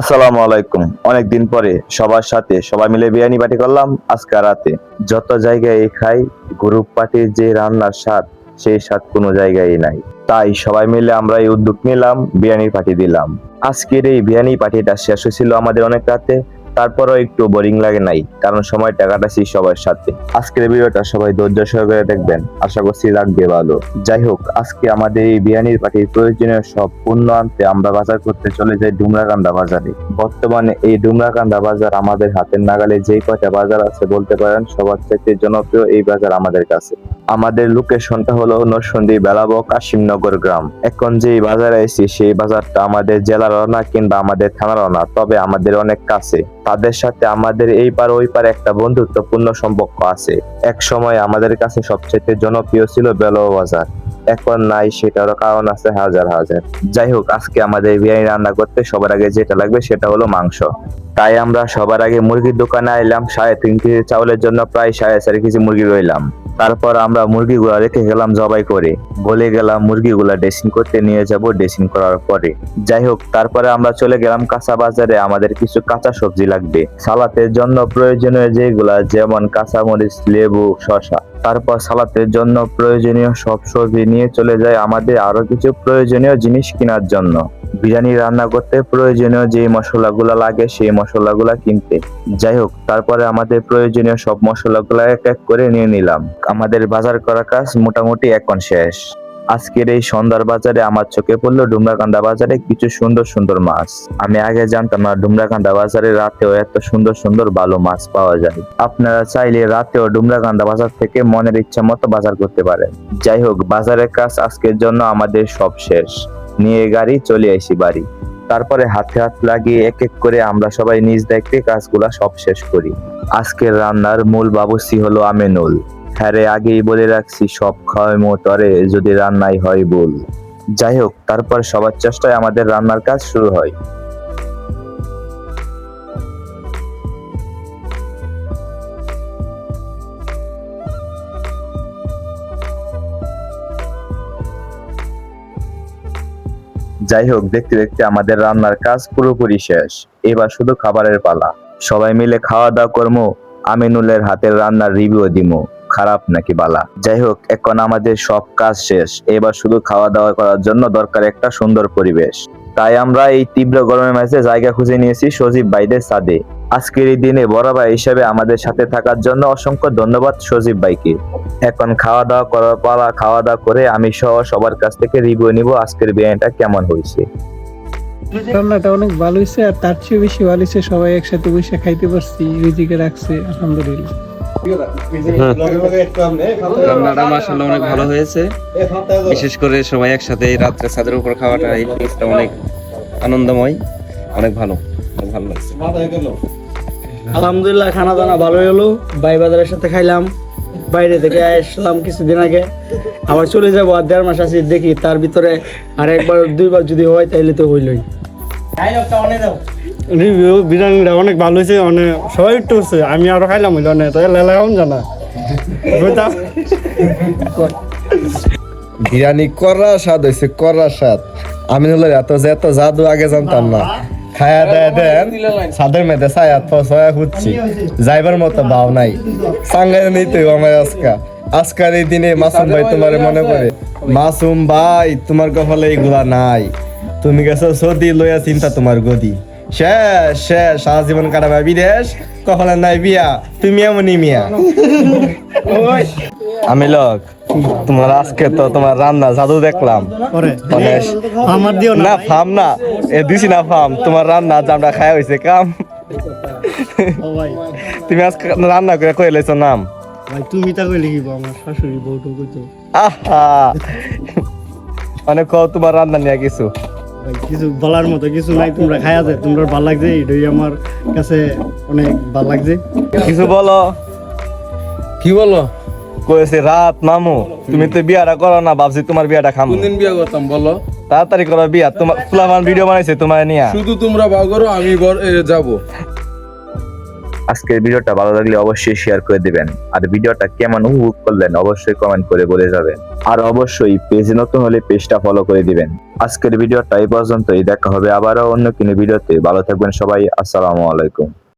আসসালামু আলাইকুম। অনেকদিন পরে সবার সাথে সবাই মিলে বিরিয়ানি পার্টি করলাম আজকে রাতে। যত জায়গায় খাই গ্রুপ পার্টির যে রান্নার স্বাদ, সেই স্বাদ কোনো জায়গায় নাই। তাই সবাই মিলে আমরা এই উদ্যোগ নিলাম, বিরিয়ানি পার্টি দিলাম। আজকের এই বিরিয়ানি পার্টিটা শেষ হয়েছিল আমাদের অনেক রাতে, তারপরও একটু বোরিং লাগে নাই, কারণ সময়টা কাটাচ্ছি সবার সাথে। আজকের ভিডিওটা সবাই ধৈর্য সহকারে দেখবেন, আশা করছি লাগবে ভালো। যাই হোক, আজকে আমাদের এই বিরিয়ানির পার্টির প্রয়োজনীয় সব পণ্য আনতে আমরা বাজার করতে চলে যাই ডুমরাকান্দা বাজারে। বর্তমানে এই ডুমরাকান্দা বাজার আমাদের হাতের নাগালে যেই কয়টা বাজার আছে বলতে পারেন সবার চাইতে জনপ্রিয় এই বাজার আমাদের কাছে। আমাদের লোকেশনটা হলো নরসিংদী বেলাবো কাশিমনগর গ্রাম। এখন যে বাজারে এসেছি সেই বাজারটা আমাদের জেলারও না কিংবা আমাদের থানারও না, তবে আমাদের অনেক কাছে। তাদের সাথে আমাদের এই পার ওই পার একটা বন্ধুত্বপূর্ণ সম্পর্ক আছে। এক সময় আমাদের কাছে সবচেয়ে জনপ্রিয় ছিল বেলাবো বাজার, এখন নাই, সেটারও কারণ আছে হাজার হাজার। যাই হোক, আজকে আমাদের বিরিয়ানি রান্না করতে সবার আগে যেটা লাগবে সেটা হলো মাংস। তাই আমরা সবার আগে মুরগির দোকানে আইলাম। 3.5 কেজি চাউলের জন্য প্রায় 4.5 কেজি মুরগি রইলাম। তারপর আমরা মুরগিগুলা রেখে গেলাম জবাই করে, বলে গেলাম মুরগিগুলা ড্রেসিং করতে নিয়ে যাব ড্রেসিং করার পরে। যাই হোক, তারপরে আমরা চলে গেলাম কাঁচা বাজারে। আমাদের কিছু কাঁচা সবজি লাগবে সালাতের জন্য প্রয়োজনীয়, যেগুলা যেমন কাঁচামরিচ, লেবু, শসা। তারপর সালাতের জন্য প্রয়োজনীয় সব সবজি নিয়ে চলে যায় আমাদের আরো কিছু প্রয়োজনীয় জিনিস কেনার জন্য। বিরিয়ানি রান্না করতে প্রয়োজনীয় যে মশলাগুলা লাগে সেই মশলাগুলা কিনতে। যাই হোক, তারপরে আমাদের প্রয়োজনীয় সব মশলাগুলা এক এক করে নিয়ে নিলাম। আমাদের বাজার করা কাজ মোটামুটি এখন শেষ। আজকের এই সন্ধ্যার বাজারে আমার চোখে পড়লো ডুমরাকান্দা বাজারে কিছু সুন্দর সুন্দর মাছ। আমি আগে জানতাম না ডুমরাকান্দা বাজারে রাতেও এত সুন্দর সুন্দর ভালো মাছ পাওয়া যায়। আপনারা চাইলে রাতেও ডুমরাকান্দা বাজার থেকে মনের ইচ্ছা মতো বাজার করতে পারেন। যাই হোক, বাজারের কাজ আজকের জন্য আমাদের সব শেষ। নিয়ে গাড়ি চলে আসি বাড়ি। তারপরে হাতে হাত লাগিয়ে এক এক করে আমরা সবাই নিজ দায়িত্বে কাজগুলা সব শেষ করি। আজকের রান্নার মূল বাবুর্চি হলো আমিনুল। হ্যাঁ, আগেই বলে রাখছি, সব খাওয়াই তরে যদি রান্নাই হয় ভুল। যাই হোক, তারপর সবার চেষ্টায় আমাদের রান্নার কাজ শুরু হয়। যাই হোক, দেখতে দেখতে আমাদের রান্নার কাজ পুরোপুরি শেষ। এবার শুধু খাবারের পালা। সবাই মিলে খাওয়া দাওয়া করবো, আমিনুলের হাতের রান্নার রিভিউ দিমু, খারাপ নাকি বালা। যাই হোক, এখন আমাদের সব কাজ শেষ, এবার শুধু খাওয়া দাওয়া করার জন্য দরকার একটা সুন্দর পরিবেশ। তাই আমরা এই তীব্র গরমের মাঝে জায়গা খুঁজে নিয়েছি সজীব ভাইদের ছাদে। আজকের এই দিনে বড় ভাই হিসেবে আমাদের সাথে থাকার জন্য অসংখ্য ধন্যবাদ সজীব ভাইকে। এখন খাওয়া দাওয়া করার পালা। খাওয়া দাওয়া করে আমি সহ সবার কাছ থেকে রিভিউ নিব আজকের বিরিয়ানিটা কেমন হয়েছে। রান্নাটা অনেক ভালো হয়েছে, আর তার চেয়ে বেশি ভালো হয়েছে সবাই একসাথে বসে খাইতে পারছি, রিজিকে রাখছে, আলহামদুলিল্লাহ। রান্নাটা মাশাআল্লাহ অনেক ভালো হয়েছে। বিশেষ করে সবাই একসাথে এই রাত্রে ছাদের উপর খাওয়াটা, এই জিনিসটা অনেক আনন্দময়, অনেক ভালো, অনেক ভালো লাগছে। আলহামদুলিল্লাহ, খানা দানা ভালো হলো। ভাই বাজারের সাথে খাইলাম, বাইরে থেকে আসলাম কিছুদিন আগে, আবার চলে যাবো। আর 1.5 মাস আছি, দেখি তার ভিতরে আর একবার 2বার যদি হয় তাইলে তো হইলই। রিভিউ বিরিয়ানিটা অনেক ভালো হয়েছে, অনেক সবাই একটু হচ্ছে, আমি আরো খাইলাম হইল না, তাই লেলাম জানা বিরিয়ানি করা স্বাদ হয়েছে, করা স্বাদ। আমি হলো এত জাদু আগে জানতাম না। খায়া দেয় দেন সাদের মেয়েদের ছায়া ছয়া খুঁজছি, যাইবার মতো ভাও নাই। সাঙ্গাই নিতে আমার আজকাল এই দিনে মাসুম ভাই তোমার মনে পড়ে। মাসুম ভাই, তোমার কপালে এইগুলা নাই, তুমি গেছো সৌদি, লইয়া চিন্তা তোমার গদি। শেষ শেষ, সারা জীবন কাটাবে বিদেশ, কপালে নাই বিয়া, তুমি এমনই মিয়া। আমি লোক তোমার আজকে তো তোমার রান্না জাদু দেখলাম। আমার দিও না ফার্ম না, এ দিছি না ফার্ম, তোমার রান্না আমরা খাওয়া হয়েছে কাম। তুমি আজকে রান্না করে কয়ে লাইছো নাম। ভাই তুমি তা কইলে কি আমার শাশুড়ি বউটো কইতো। আহা, অনেক তোমার রান্না নিয়ে কিছু ভাই কিছু বলার মতো কিছু নাই, তোমরা খায়া যায়, তোমরা ভালো লাগছে, এটাই আমার কাছে অনেক ভালো লাগছে। কিছু বলো। কি বলো? কয়েছে রাত মামু, তুমি তো বিয়াটা করো না, ভাবছি তোমার বিয়াটা খামু। কোনদিন বিয়ে করতাম বলো? তাড়াতাড়ি করো বিয়া, তোমার ফুলামান ভিডিও বানাইছে তোমার নিয়া। শুধু তোমরা ভাও করো, আমি যাব। আজকের ভিডিওটা ভালো লাগলে অবশ্যই শেয়ার করে দিবেন, আর ভিডিওটা কেমন উপভোগ করলেন অবশ্যই কমেন্ট করে বলে যাবেন, আর অবশ্যই পেজে নতুন হলে পেজটা ফলো করে দিবেন। আজকের ভিডিওটা এই পর্যন্তই, দেখা হবে আবারও অন্য কোনো ভিডিওতে। ভালো থাকবেন সবাই, আসসালামু আলাইকুম।